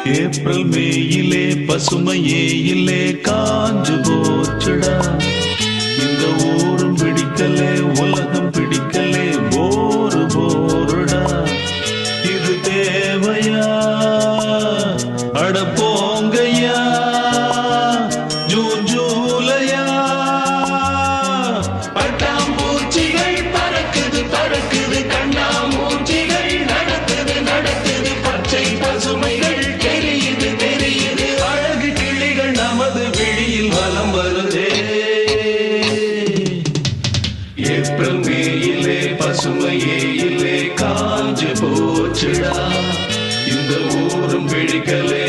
April மேயிலே பசுமையே இல்லே காஞ்சு போச்சுடா. இந்த ஊரும் பிடிக்கலே உலகம் பிடிக்கலே போரு போருடா. இது தேவையா அட போங்கய்யா ஜூன் ஜூலையா. பட்டாம்பூச்சிகள் பறக்குது பறக்குது கண்ணாமூச்சிகள் நடக்குது நடக்குது பச்சை பசுமைகள் தெரியுது தெரியுது அழகு கிளிகள் நமது விழியில் வலம் வருதே. ஏப்ரல் மேயிலே பசுமையே இல்லே காஞ்சு போச்சுடா. இந்த ஊரும் பிடிக்கலே